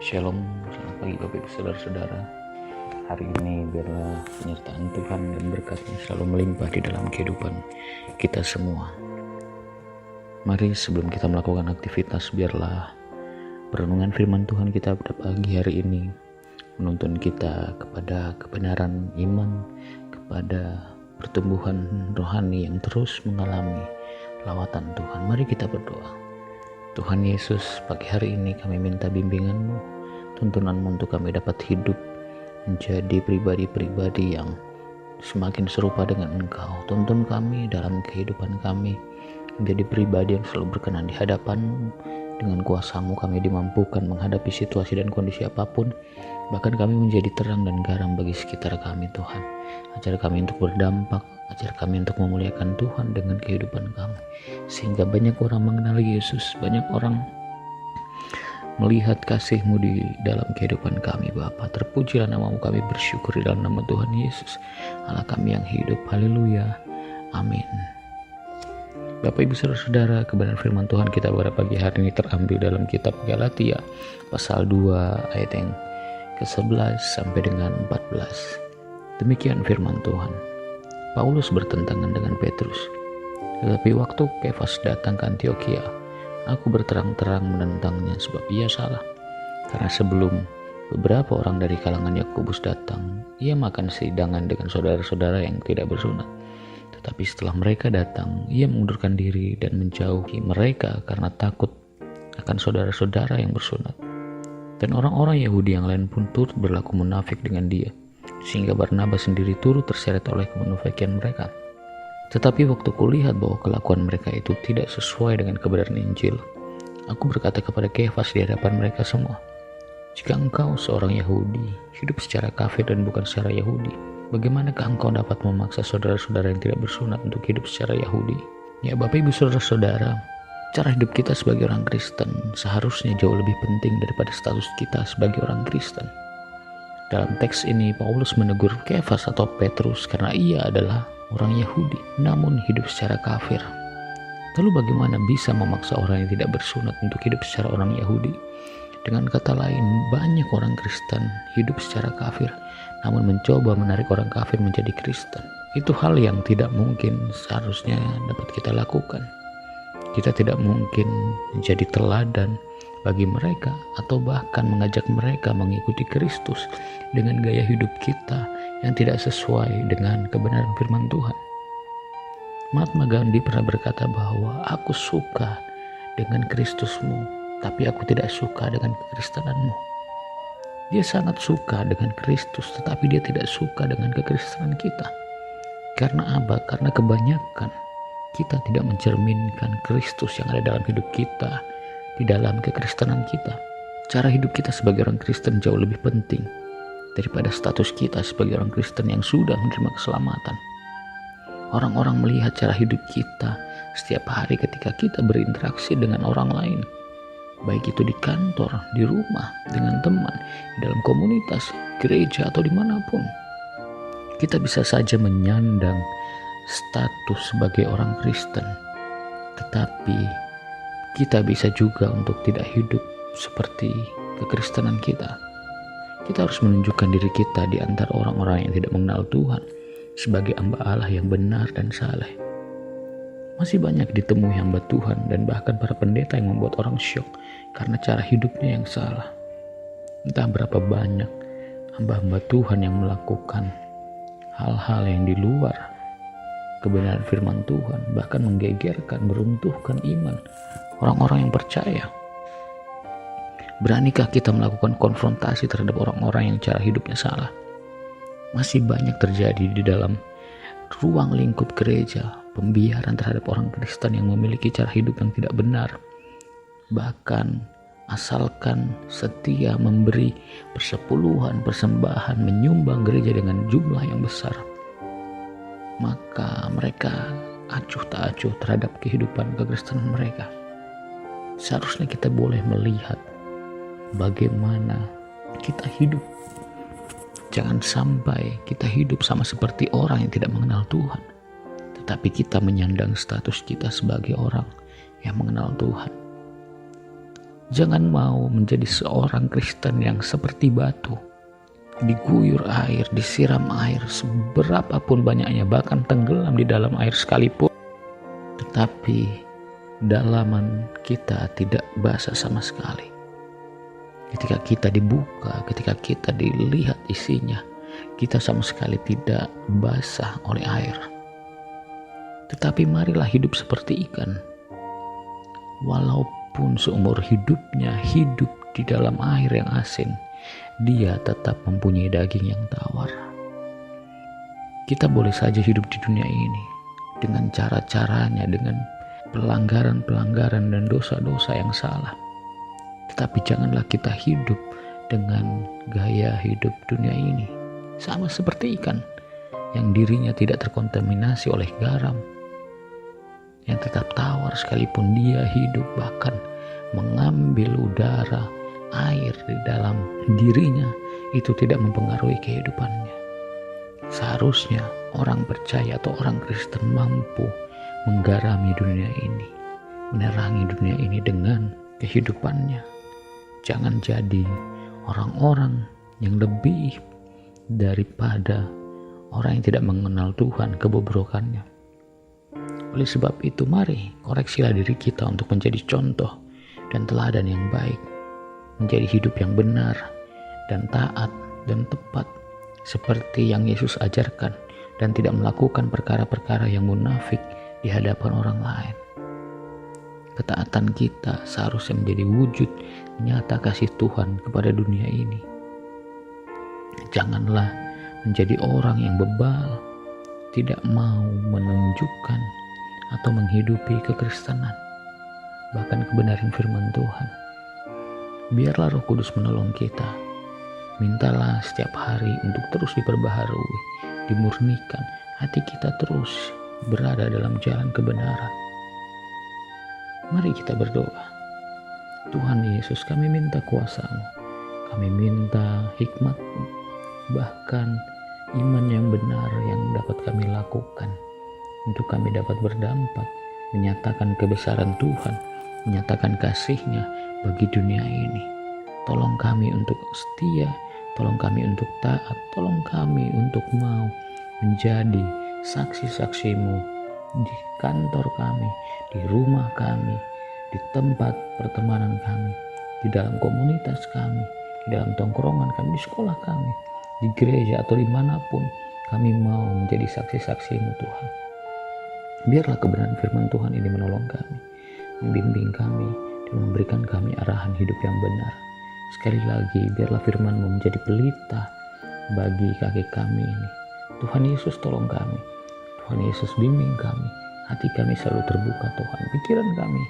Shalom, selamat pagi Bapak Ibu Saudara-saudara. Hari ini biarlah penyertaan Tuhan dan berkat-Nya selalu melimpah di dalam kehidupan kita semua. Mari sebelum kita melakukan aktivitas, biarlah perenungan firman Tuhan kita pada pagi hari ini menuntun kita kepada kebenaran iman, kepada pertumbuhan rohani yang terus mengalami lawatan Tuhan. Mari kita berdoa. Tuhan Yesus, pagi hari ini kami minta bimbingan-Mu, tuntunan-Mu untuk kami dapat hidup menjadi pribadi-pribadi yang semakin serupa dengan Engkau. Tuntun kami dalam kehidupan kami menjadi pribadi yang selalu berkenan di hadapan-Mu. Dengan kuasa-Mu kami dimampukan menghadapi situasi dan kondisi apapun, bahkan kami menjadi terang dan garam bagi sekitar kami. Tuhan, ajar kami untuk berdampak, ajar kami untuk memuliakan Tuhan dengan kehidupan kami, sehingga banyak orang mengenal Yesus, banyak orang melihat kasih-Mu di dalam kehidupan kami. Bapa, terpujilah nama-Mu, kami bersyukur di dalam nama Tuhan Yesus, Allah kami yang hidup. Haleluya, amin. Bapak Ibu Saudara-saudara, kebenaran firman Tuhan kita pada pagi hari ini terambil dalam kitab Galatia pasal 2 ayat yang ke-11 sampai dengan 14. Demikian firman Tuhan. Paulus bertentangan dengan Petrus. Tetapi waktu Kefas datang ke Antiokhia, aku berterang-terang menentangnya sebab ia salah. Karena sebelum beberapa orang dari kalangan Yakobus datang, ia makan sehidangan dengan saudara-saudara yang tidak bersunat. Tetapi setelah mereka datang, ia mengundurkan diri dan menjauhi mereka karena takut akan saudara-saudara yang bersunat. Dan orang-orang Yahudi yang lain pun turut berlaku munafik dengan dia, sehingga Barnabas sendiri turut terseret oleh kemunafikan mereka. Tetapi waktu kulihat bahwa kelakuan mereka itu tidak sesuai dengan kebenaran Injil, aku berkata kepada Kefas di hadapan mereka semua, jika engkau seorang Yahudi, hidup secara kafir dan bukan secara Yahudi, bagaimanakah engkau dapat memaksa saudara-saudara yang tidak bersunat untuk hidup secara Yahudi? Ya Bapak Ibu Saudara-saudara, cara hidup kita sebagai orang Kristen seharusnya jauh lebih penting daripada status kita sebagai orang Kristen. Dalam teks ini Paulus menegur Kefas atau Petrus karena ia adalah orang Yahudi namun hidup secara kafir. Lalu bagaimana bisa memaksa orang yang tidak bersunat untuk hidup secara orang Yahudi? Dengan kata lain, banyak orang Kristen hidup secara kafir namun mencoba menarik orang kafir menjadi Kristen. Itu hal yang tidak mungkin seharusnya dapat kita lakukan. Kita tidak mungkin menjadi teladan bagi mereka atau bahkan mengajak mereka mengikuti Kristus dengan gaya hidup kita yang tidak sesuai dengan kebenaran firman Tuhan. Mahatma Gandhi pernah berkata bahwa aku suka dengan Kristusmu, tapi aku tidak suka dengan kekristenanmu. Dia sangat suka dengan Kristus, tetapi dia tidak suka dengan kekristenan kita. Karena apa? Karena kebanyakan kita tidak mencerminkan Kristus yang ada dalam hidup kita, di dalam kekristenan kita. Cara hidup kita sebagai orang Kristen jauh lebih penting daripada status kita sebagai orang Kristen yang sudah menerima keselamatan. Orang-orang melihat cara hidup kita setiap hari ketika kita berinteraksi dengan orang lain, baik itu di kantor, di rumah, dengan teman, di dalam komunitas, gereja, atau dimanapun. Kita bisa saja menyandang status sebagai orang Kristen, tetapi kita bisa juga untuk tidak hidup seperti kekristenan kita. Kita harus menunjukkan diri kita di antara orang-orang yang tidak mengenal Tuhan sebagai hamba Allah yang benar dan saleh. Masih banyak ditemui hamba Tuhan dan bahkan para pendeta yang membuat orang syok karena cara hidupnya yang salah. Entah berapa banyak hamba-hamba Tuhan yang melakukan hal-hal yang di luar kebenaran firman Tuhan, bahkan menggegerkan, meruntuhkan iman orang-orang yang percaya. Beranikah kita melakukan konfrontasi terhadap orang-orang yang cara hidupnya salah? Masih banyak terjadi di dalam ruang lingkup gereja, pembiaran terhadap orang Kristen yang memiliki cara hidup yang tidak benar. Bahkan asalkan setia memberi persepuluhan, persembahan, menyumbang gereja dengan jumlah yang besar, maka mereka acuh tak acuh terhadap kehidupan kekristenan mereka. Seharusnya kita boleh melihat bagaimana kita hidup. Jangan sampai kita hidup sama seperti orang yang tidak mengenal Tuhan, tetapi kita menyandang status kita sebagai orang yang mengenal Tuhan. Jangan mau menjadi seorang Kristen yang seperti batu, diguyur air, disiram air seberapapun banyaknya, bahkan tenggelam di dalam air sekalipun, tetapi dalaman kita tidak basah sama sekali. Ketika kita dibuka, ketika kita dilihat isinya, kita sama sekali tidak basah oleh air. Tetapi marilah hidup seperti ikan. Walaupun seumur hidupnya hidup di dalam air yang asin, dia tetap mempunyai daging yang tawar. Kita boleh saja hidup di dunia ini dengan cara-caranya, dengan pelanggaran-pelanggaran dan dosa-dosa yang salah. Tetapi janganlah kita hidup dengan gaya hidup dunia ini sama seperti ikan yang dirinya tidak terkontaminasi oleh garam, yang tetap tawar sekalipun dia hidup, bahkan mengambil udara, air di dalam dirinya, itu tidak mempengaruhi kehidupannya. Seharusnya orang percaya atau orang Kristen mampu menggarami dunia ini, menerangi dunia ini dengan kehidupannya. Jangan jadi orang-orang yang lebih daripada orang yang tidak mengenal Tuhan, kebobrokannya. Oleh sebab itu, mari koreksilah diri kita untuk menjadi contoh dan teladan yang baik, menjadi hidup yang benar dan taat dan tepat seperti yang Yesus ajarkan, dan tidak melakukan perkara-perkara yang munafik di hadapan orang lain. Ketaatan kita seharusnya menjadi wujud nyata kasih Tuhan kepada dunia ini. Janganlah menjadi orang yang bebal, tidak mau menunjukkan atau menghidupi kekristenan, bahkan kebenaran firman Tuhan. Biarlah Roh Kudus menolong kita. Mintalah setiap hari untuk terus diperbaharui, dimurnikan hati kita terus berada dalam jalan kebenaran. Mari kita berdoa. Tuhan Yesus, kami minta kuasa-Mu, kami minta hikmat-Mu, bahkan iman yang benar yang dapat kami lakukan untuk kami dapat berdampak, menyatakan kebesaran Tuhan, menyatakan kasih-Nya bagi dunia ini. Tolong kami untuk setia, tolong kami untuk taat, tolong kami untuk mau menjadi saksi-saksi-Mu di kantor kami, di rumah kami, di tempat pertemanan kami, di dalam komunitas kami, di dalam tongkrongan kami, di sekolah kami, di gereja atau dimanapun kami mau menjadi saksi-saksi-Mu Tuhan. Biarlah kebenaran firman Tuhan ini menolong kami, membimbing kami, dan memberikan kami arahan hidup yang benar. Sekali lagi, biarlah firman-Mu menjadi pelita bagi kaki kami ini. Tuhan Yesus tolong kami, Tuhan Yesus bimbing kami, hati kami selalu terbuka Tuhan, pikiran kami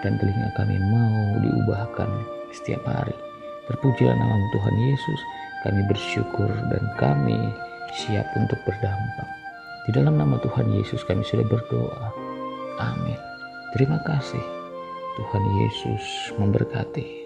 dan telinga kami mau diubahkan setiap hari. Terpujilah nama Tuhan Yesus, kami bersyukur dan kami siap untuk berdampak. Di dalam nama Tuhan Yesus kami sudah berdoa. Amin. Terima kasih. Tuhan Yesus memberkati.